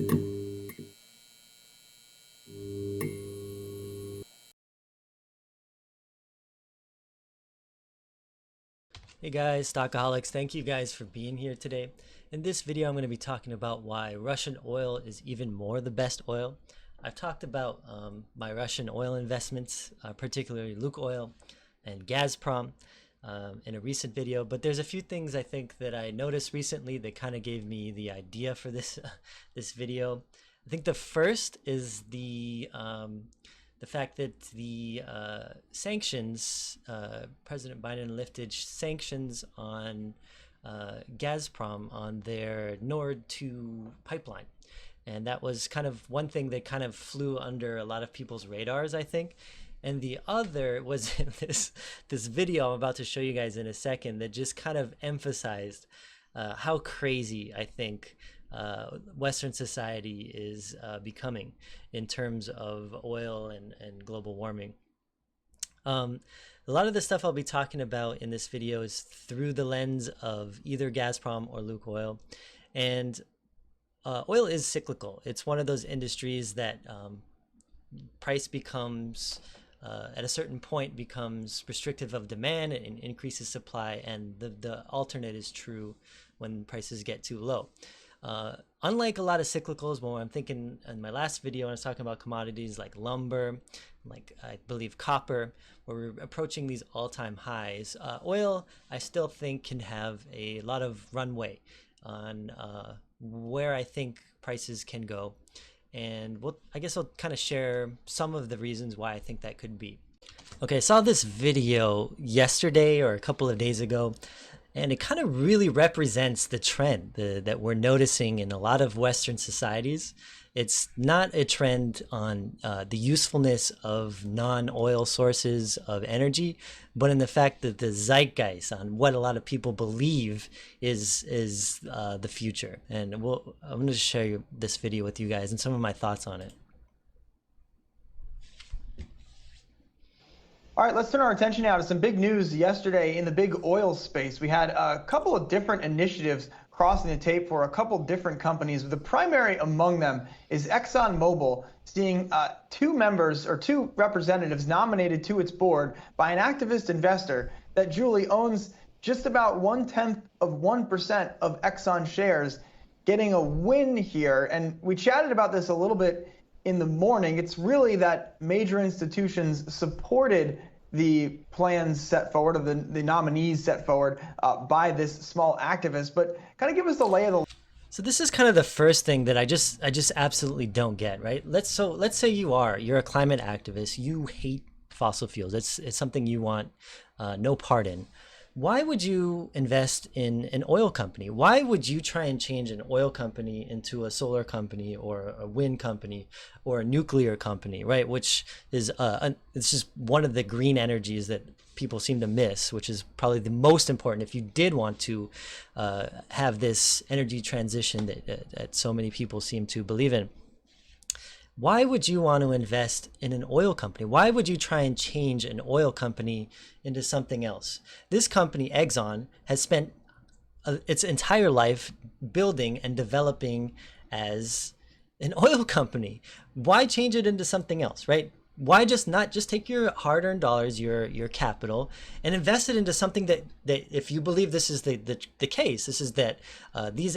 Hey guys, Stockaholics, thank you guys for being here today. In this video, I'm going to be talking about why Russian oil is even more the best oil. I've talked about my Russian oil investments, particularly Lukoil and Gazprom in a recent video, but there's a few things I think that I noticed recently that kind of gave me the idea for this, this video. I think the first is the fact that the sanctions, President Biden lifted sanctions on Gazprom on their Nord 2 pipeline. And that was kind of one thing that kind of flew under a lot of people's radars, I think. And the other was this video I'm about to show you guys in a second that just kind of emphasized how crazy I think Western society is becoming in terms of oil and global warming. A lot of the stuff I'll be talking about in this video is through the lens of either Gazprom or Lukoil. And oil is cyclical. It's one of those industries that price becomes, at a certain point, becomes restrictive of demand and increases supply. And the alternate is true when prices get too low. Unlike a lot of cyclicals, when I'm thinking in my last video, when I was talking about commodities like lumber, like I believe copper, where we're approaching these all-time highs, oil, I still think can have a lot of runway on where I think prices can go. And I guess I'll kind of share some of the reasons why I think that could be. Okay, I saw this video yesterday or a couple of days ago, and it kind of really represents the trend that we're noticing in a lot of Western societies. It's not a trend on the usefulness of non-oil sources of energy, but in the fact that the zeitgeist on what a lot of people believe is the future. And I'm going to share this video with you guys and some of my thoughts on it. All right, let's turn our attention now to some big news yesterday in the big oil space. We had a couple of different initiatives crossing the tape for a couple different companies. The primary among them is Exxon Mobil, seeing two representatives nominated to its board by an activist investor that Julie owns just about 0.1% of Exxon shares, getting a win here. And we chatted about this a little bit in the morning. It's really that major institutions supported the plans set forward, or the nominees set forward by this small activist. But kind of give us the lay of the. So this is kind of the first thing that I just absolutely don't get, right? Let's say you're a climate activist, you hate fossil fuels. It's something you want no part in. Why would you invest in an oil company? Why would you try and change an oil company into a solar company or a wind company or a nuclear company, right? Which is it's just one of the green energies that people seem to miss, which is probably the most important if you did want to have this energy transition that so many people seem to believe in. Why would you want to invest in an oil company? Why would you try and change an oil company into something else? This company, Exxon, has spent its entire life building and developing as an oil company. Why change it into something else, right? Why not just take your hard-earned dollars, your capital, and invest it into something that if you believe this is the case, this is that these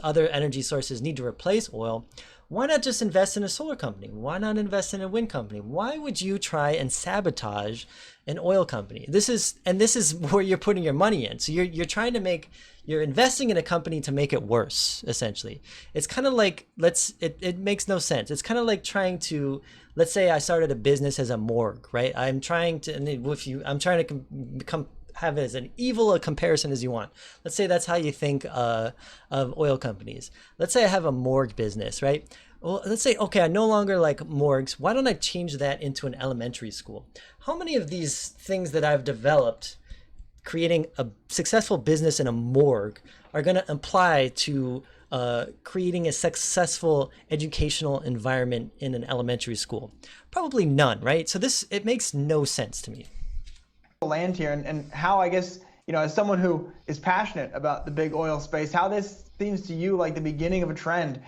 other energy sources need to replace oil. Why not just invest in a solar company? Why not invest in a wind company? Why would you try and sabotage an oil company? This is where you're putting your money in. So you're trying to you're investing in a company to make it worse, essentially. It's kind of like, it makes no sense. It's kind of like trying to, let's say I started a business as a morgue, right? I'm trying to have it as an evil a comparison as you want. Let's say that's how you think of oil companies. Let's say I have a morgue business, right? Well, let's say, okay, I no longer like morgues. Why don't I change that into an elementary school? How many of these things that I've developed creating a successful business in a morgue are going to apply to creating a successful educational environment in an elementary school? Probably none, right? So it makes no sense to me. Land here and how, I guess, as someone who is passionate about the big oil space, how this seems to you like the beginning of a trend,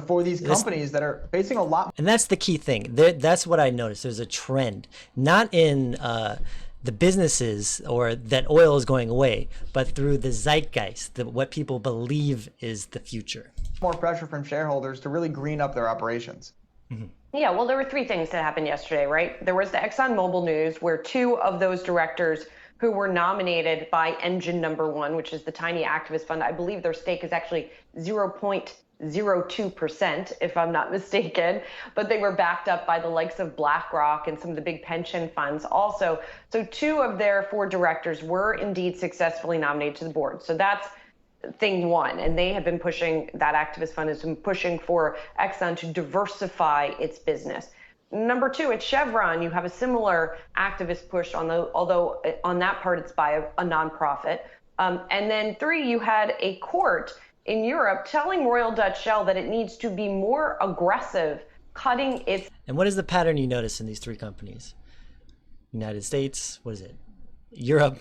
for these companies that are facing a lot. And that's the key thing. That's what I noticed. There's a trend, not in the businesses or that oil is going away, but through the zeitgeist, what people believe is the future. More pressure from shareholders to really green up their operations. Mm-hmm. Yeah, well, there were three things that happened yesterday, right? There was the Exxon Mobil news where two of those directors who were nominated by Engine Number One, which is the tiny activist fund, I believe their stake is actually 0.02%, if I'm not mistaken, but they were backed up by the likes of BlackRock and some of the big pension funds also. So two of their four directors were indeed successfully nominated to the board. So that's thing one, and they have been pushing, that activist fund has been pushing for Exxon to diversify its business. Number two, at Chevron, you have a similar activist push, although on that part it's by a nonprofit. And then three, you had a court in Europe telling Royal Dutch Shell that it needs to be more aggressive cutting its... And what is the pattern you notice in these three companies? United States, what is it? Europe,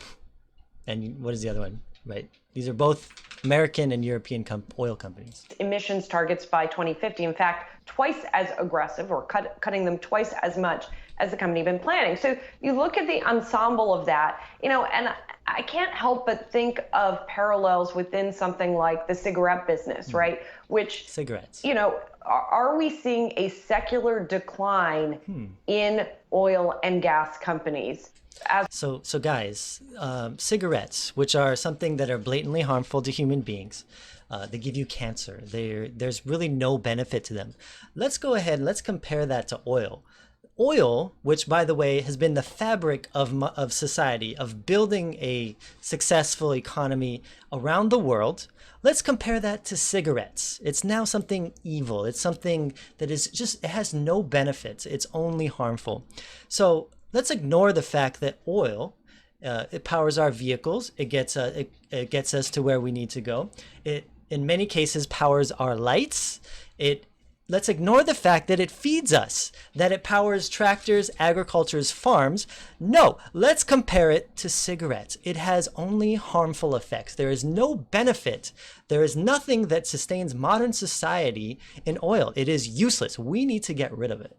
and what is the other one, right? These are both American and European oil companies. Emissions targets by 2050, in fact, twice as aggressive, or cutting them twice as much as the company been planning. So you look at the ensemble of that, and I can't help but think of parallels within something like the cigarette business, right? Which, cigarettes. Are we seeing a secular decline in oil and gas companies? So guys, cigarettes, which are something that are blatantly harmful to human beings, they give you cancer. There's really no benefit to them. Let's go ahead and let's compare that to oil. Oil, which by the way has been the fabric of society, of building a successful economy around the world. Let's compare that to cigarettes. It's now something evil. It's something that is just, it has no benefits. It's only harmful. So let's ignore the fact that oil, it powers our vehicles. It gets us to where we need to go. It, in many cases, powers our lights. Let's ignore the fact that it feeds us, that it powers tractors, agriculture's farms. No, let's compare it to cigarettes. It has only harmful effects. There is no benefit. There is nothing that sustains modern society in oil. It is useless. We need to get rid of it.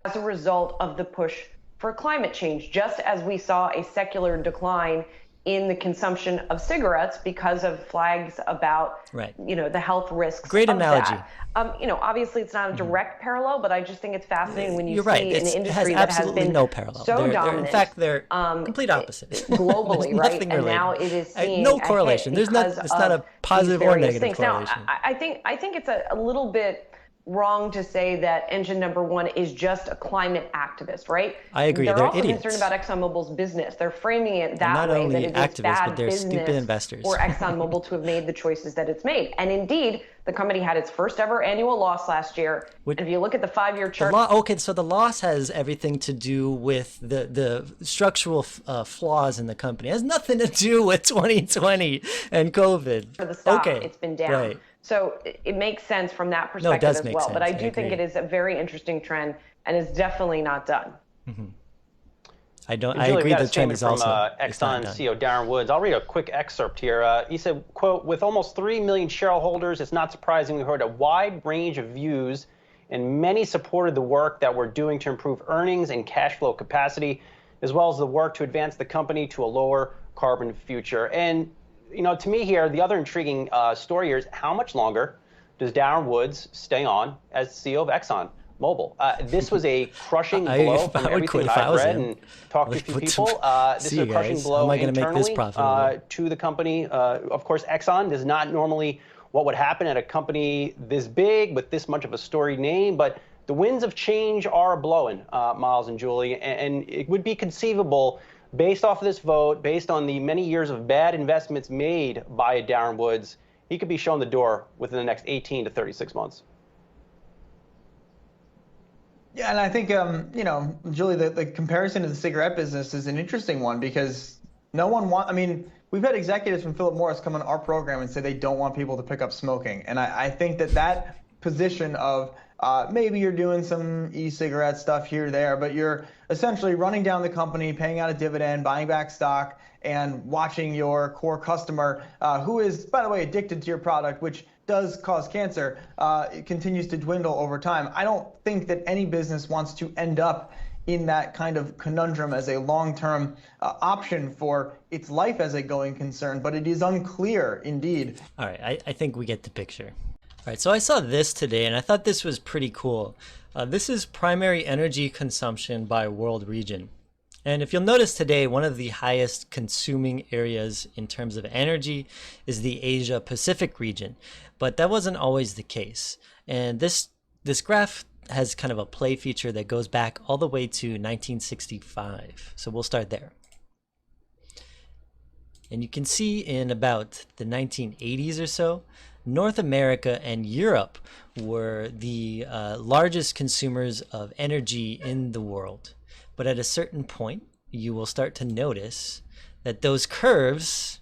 As a result of the push for climate change, just as we saw a secular decline in the consumption of cigarettes because of flags about, the health risks. Great analogy. That. Obviously it's not a direct parallel, but I just think it's fascinating when you You're see right. an industry has that has been no parallel. so dominant. In fact, they're complete opposite. Globally, right? Nothing and related. now it is seeing no correlation. It's not a positive or negative things. correlation. Now, I think it's a little bit wrong to say that Engine Number One is just a climate activist, right? I agree. They're also idiots. concerned about Exxon Mobil's business. They're framing it that not way, only that it is activists, bad but they're business stupid investors. for Exxon Mobil to have made the choices that it's made. And indeed, the company had its first ever annual loss last year. And if you look at the 5-year chart... So the loss has everything to do with the structural flaws in the company. It has nothing to do with 2020 and COVID. For the stock, it's been down. Right. So it makes sense from that perspective as well. But I do think it is a very interesting trend and is definitely not done. Mm-hmm. I agree the trend is also Exxon CEO Darren Woods. I'll read a quick excerpt here. He said, quote, with almost 3 million shareholders, it's not surprising we heard a wide range of views, and many supported the work that we're doing to improve earnings and cash flow capacity, as well as the work to advance the company to a lower carbon future. And to me here, the other intriguing story here is how much longer does Darren Woods stay on as CEO of Exxon Mobil? This was a crushing blow from everything I've read and talked to a few people. This is a crushing blow internally to the company. Of course, Exxon is not normally what would happen at a company this big with this much of a storied name, but the winds of change are blowing, Miles and Julie, and it would be conceivable based off of this vote, based on the many years of bad investments made by Darren Woods, he could be shown the door within the next 18 to 36 months. Yeah, and I think, Julie, the comparison to the cigarette business is an interesting one because we've had executives from Philip Morris come on our program and say they don't want people to pick up smoking. And I think that position of Maybe you're doing some e-cigarette stuff here or there, but you're essentially running down the company, paying out a dividend, buying back stock, and watching your core customer, who is, by the way, addicted to your product, which does cause cancer, it continues to dwindle over time. I don't think that any business wants to end up in that kind of conundrum as a long-term option for its life as a going concern, but it is unclear indeed. All right, I think we get the picture. All right, so I saw this today and I thought this was pretty cool. This is primary energy consumption by world region. And if you'll notice today, one of the highest consuming areas in terms of energy is the Asia Pacific region, but that wasn't always the case. And this graph has kind of a play feature that goes back all the way to 1965. So we'll start there. And you can see in about the 1980s or so, North America and Europe were the largest consumers of energy in the world. But at a certain point, you will start to notice that those curves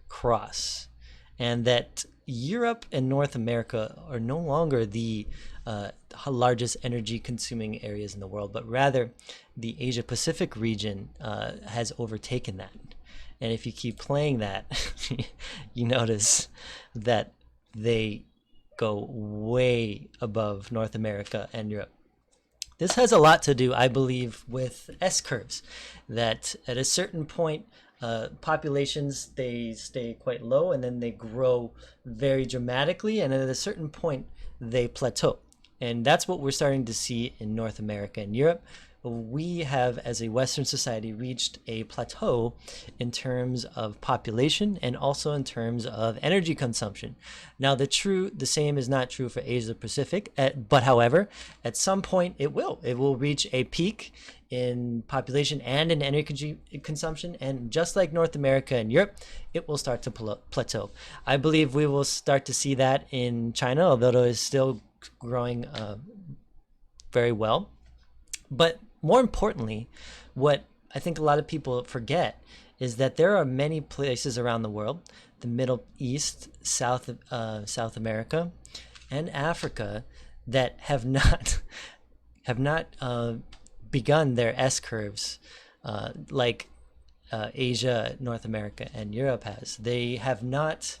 cross, and that Europe and North America are no longer the largest energy consuming areas in the world, but rather the Asia Pacific region has overtaken that. And if you keep playing that, you notice that they go way above North America and Europe. This has a lot to do, I believe, with S-curves, that at a certain point, populations, they stay quite low and then they grow very dramatically, and at a certain point, they plateau. And that's what we're starting to see in North America and Europe. We have, as a Western society, reached a plateau in terms of population and also in terms of energy consumption. Now, the same is not true for Asia Pacific, but however, at some point it will reach a peak in population and in energy consumption, and just like North America and Europe, it will start to plateau. I believe we will start to see that in China, although it is still growing very well. But more importantly, what I think a lot of people forget is that there are many places around the world, the Middle East, South America, and Africa, that have not begun their S curves like Asia, North America, and Europe has. They have not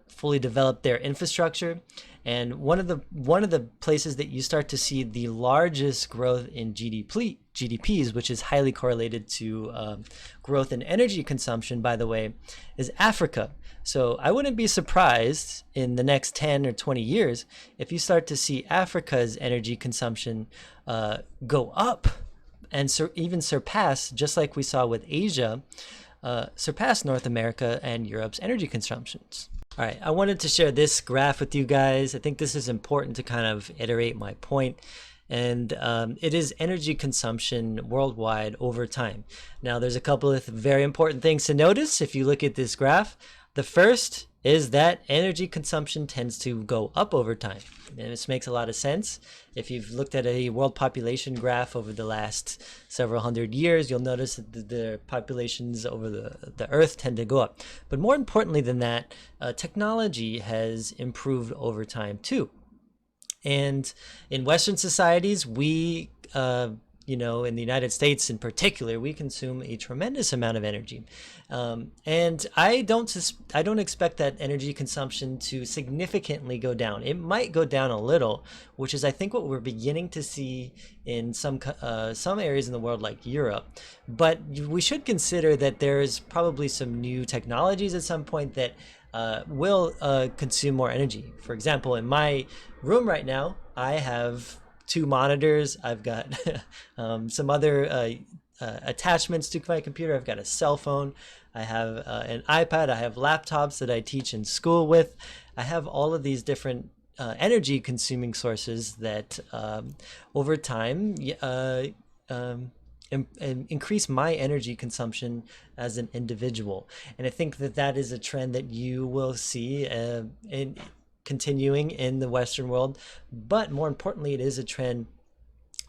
fully developed their infrastructure. And one of the places that you start to see the largest growth in GDPs, which is highly correlated to growth in energy consumption, by the way, is Africa. So I wouldn't be surprised in the next 10 or 20 years if you start to see Africa's energy consumption go up and even surpass, just like we saw with Asia, surpass North America and Europe's energy consumptions. All right, I wanted to share this graph with you guys. I think this is important to kind of iterate my point. And it is energy consumption worldwide over time. Now, there's a couple of very important things to notice if you look at this graph. The first is that energy consumption tends to go up over time. And this makes a lot of sense. If you've looked at a world population graph over the last several hundred years, you'll notice that the populations over the Earth tend to go up. But more importantly than that, technology has improved over time too. And in Western societies, we, in the United States in particular, we consume a tremendous amount of energy. And I don't expect that energy consumption to significantly go down. It might go down a little, which is, I think, what we're beginning to see in some areas in the world like Europe. But we should consider that there's probably some new technologies at some point that will consume more energy. For example, in my room right now, I have 2 monitors. I've got some other attachments to my computer. I've got a cell phone. I have an iPad. I have laptops that I teach in school with. I have all of these different energy consuming sources that over time increase my energy consumption as an individual. And I think that is a trend that you will see continuing in the Western world. But more importantly, it is a trend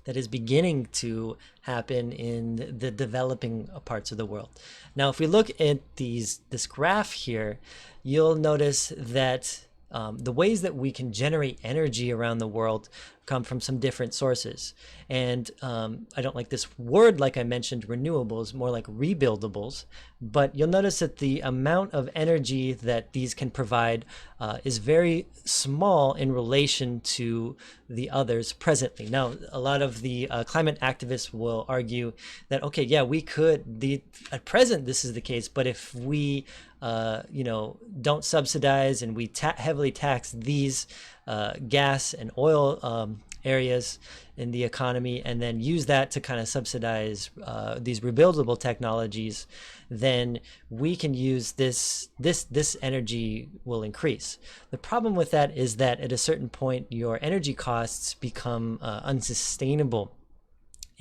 that is beginning to happen in the developing parts of the world. Now, if we look at this graph here, you'll notice that the ways that we can generate energy around the world come from some different sources. And I don't like this word, like I mentioned, renewables, more like rebuildables. But you'll notice that the amount of energy that these can provide is very small in relation to the others presently. Now, a lot of the climate activists will argue that, okay, yeah, we could, at present this is the case, but if we don't subsidize and we heavily tax these gas and oil areas in the economy, and then use that to kind of subsidize these rebuildable technologies, then we can use this energy will increase. The problem with that is that at a certain point, your energy costs become unsustainable.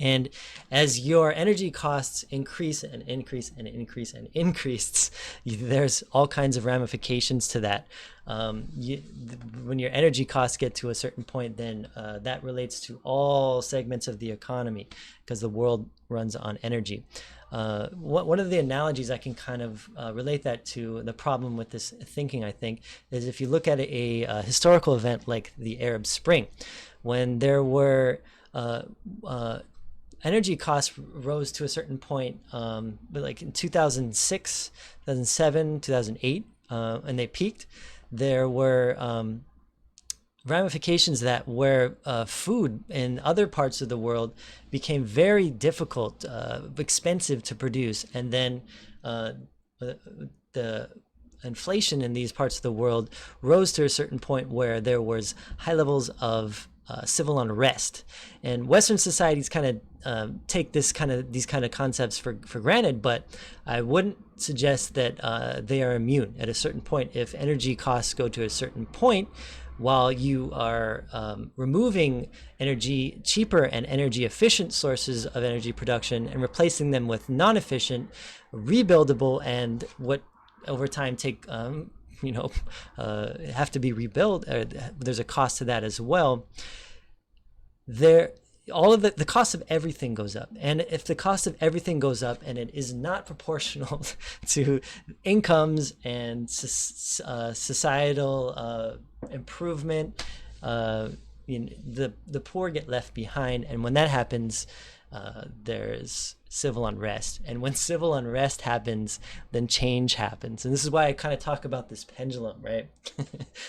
And as your energy costs increase and increase and increase and increase, there's all kinds of ramifications to that. When your energy costs get to a certain point, then that relates to all segments of the economy, because the world runs on energy. One of the analogies I can kind of relate that to, the problem with this thinking, I think, is if you look at a historical event like the Arab Spring, when there were energy costs rose to a certain point, but like in 2006, 2007, 2008, and they peaked. There were ramifications that where food in other parts of the world became very difficult, expensive to produce, and then the inflation in these parts of the world rose to a certain point where there was high levels of civil unrest. And Western societies kind of take these kind of concepts for granted, but I wouldn't suggest that they are immune. At a certain point, if energy costs go to a certain point, while you are removing energy, cheaper and energy efficient sources of energy production, and replacing them with non-efficient, rebuildable, and what over time take have to be rebuilt, there's a cost to that as well. All of the cost of everything goes up, and if the cost of everything goes up and it is not proportional to incomes and societal improvement, the poor get left behind. And when that happens, there's civil unrest, and when civil unrest happens, then change happens. And this is why I kind of talk about this pendulum, right?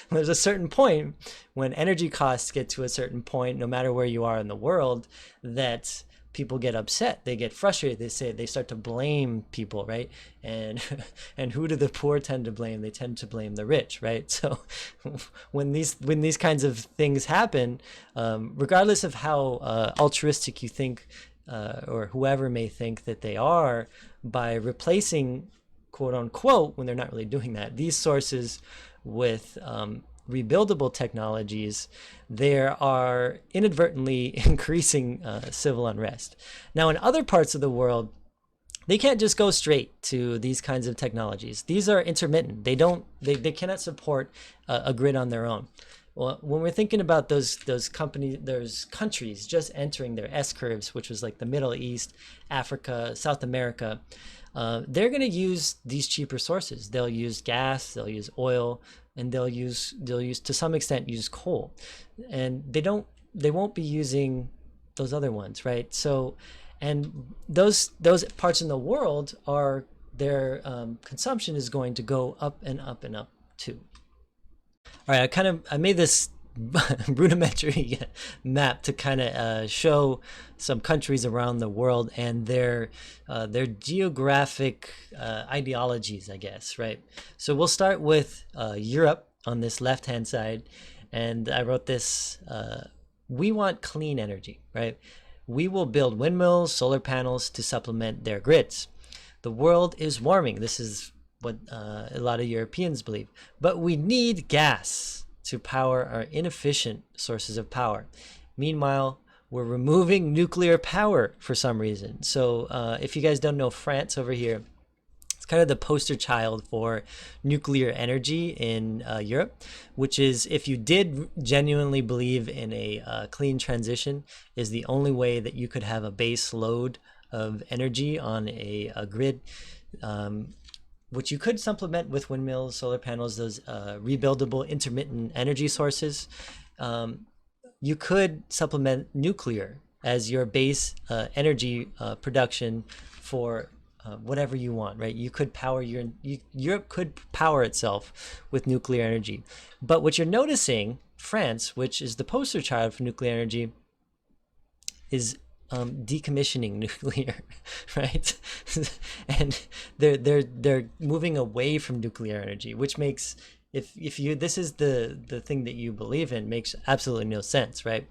There's a certain point when energy costs get to a certain point, no matter where you are in the world, that people get upset, they get frustrated, they start to blame people, right? And who do the poor tend to blame? They tend to blame the rich, right? So when these kinds of things happen, regardless of how altruistic you think or whoever may think that they are, by replacing, quote unquote, when they're not really doing that, these sources with rebuildable technologies, there are inadvertently increasing civil unrest. Now, in other parts of the world, they can't just go straight to these kinds of technologies. These are intermittent. They cannot support a grid on their own. Well, when we're thinking about those countries just entering their S curves, which was like the Middle East, Africa, South America, they're going to use these cheaper sources. They'll use gas, they'll use oil, and they'll use to some extent use coal, and they won't be using those other ones, right? So, and those parts in the world are their consumption is going to go up and up and up too. All right, I made this rudimentary map to kind of show some countries around the world and their geographic ideologies, I guess, right? So we'll start with Europe on this left-hand side, and I wrote this: we want clean energy, right? We will build windmills, solar panels to supplement their grids. The world is warming. This is what a lot of Europeans believe. But we need gas to power our inefficient sources of power. Meanwhile, we're removing nuclear power for some reason. So if you guys don't know, France over here, it's kind of the poster child for nuclear energy in Europe, which is, if you did genuinely believe in a clean transition, is the only way that you could have a base load of energy on a grid. which you could supplement with windmills, solar panels, those rebuildable intermittent energy sources. You could supplement nuclear as your base energy production for whatever you want, right? You could power Europe could power itself with nuclear energy. But what you're noticing, France, which is the poster child for nuclear energy, is decommissioning nuclear, right? And they're moving away from nuclear energy, which makes, if you this is the thing that you believe in, makes absolutely no sense, right?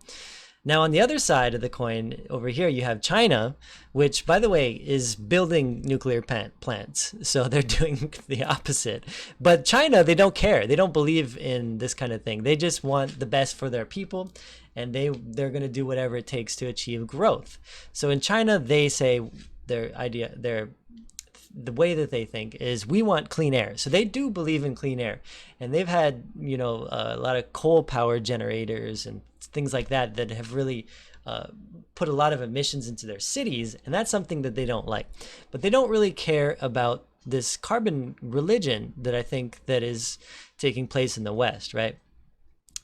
Now, on the other side of the coin, over here, you have China, which, by the way, is building nuclear plants. So they're doing the opposite. But China, they don't care. They don't believe in this kind of thing. They just want the best for their people, and they're going to do whatever it takes to achieve growth. So in China, they say the way that they think is, we want clean air. So they do believe in clean air, and they've had a lot of coal power generators and things like that that have really put a lot of emissions into their cities, and that's something that they don't like. But they don't really care about this carbon religion that I think that is taking place in the West, right?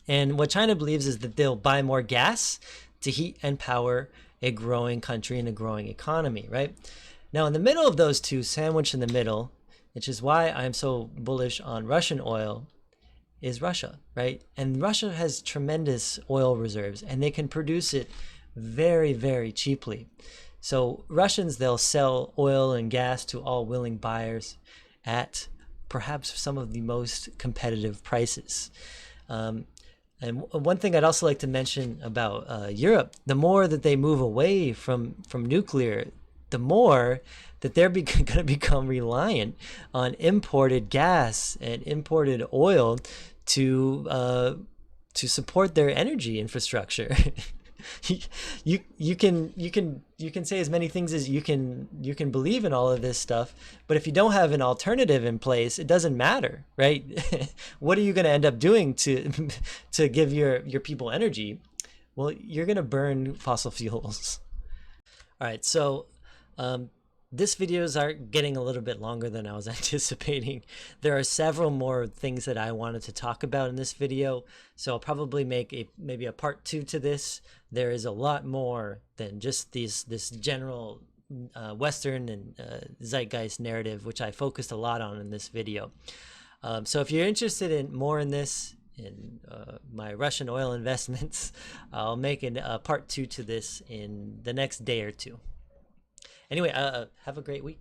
And what China believes is that they'll buy more gas to heat and power a growing country and a growing economy, right? Now, in the middle of those two, sandwiched in the middle, which is why I'm so bullish on Russian oil, is Russia, right? And Russia has tremendous oil reserves, and they can produce it very, very cheaply. So Russians, they'll sell oil and gas to all willing buyers at perhaps some of the most competitive prices. And one thing I'd also like to mention about Europe, the more that they move away from nuclear, the more that they're going to become reliant on imported gas and imported oil to support their energy infrastructure. you can say as many things as you can believe in all of this stuff, but if you don't have an alternative in place, it doesn't matter, right? What are you going to end up doing to give your people energy? Well, you're going to burn fossil fuels. All right, so this videos are getting a little bit longer than I was anticipating. There are several more things that I wanted to talk about in this video, so I'll probably make maybe a part 2 to this. There is a lot more than just this general Western and zeitgeist narrative, which I focused a lot on in this video. So if you're interested in more in this, in my Russian oil investments, I'll make a part 2 to this in the next day or two. Anyway, have a great week.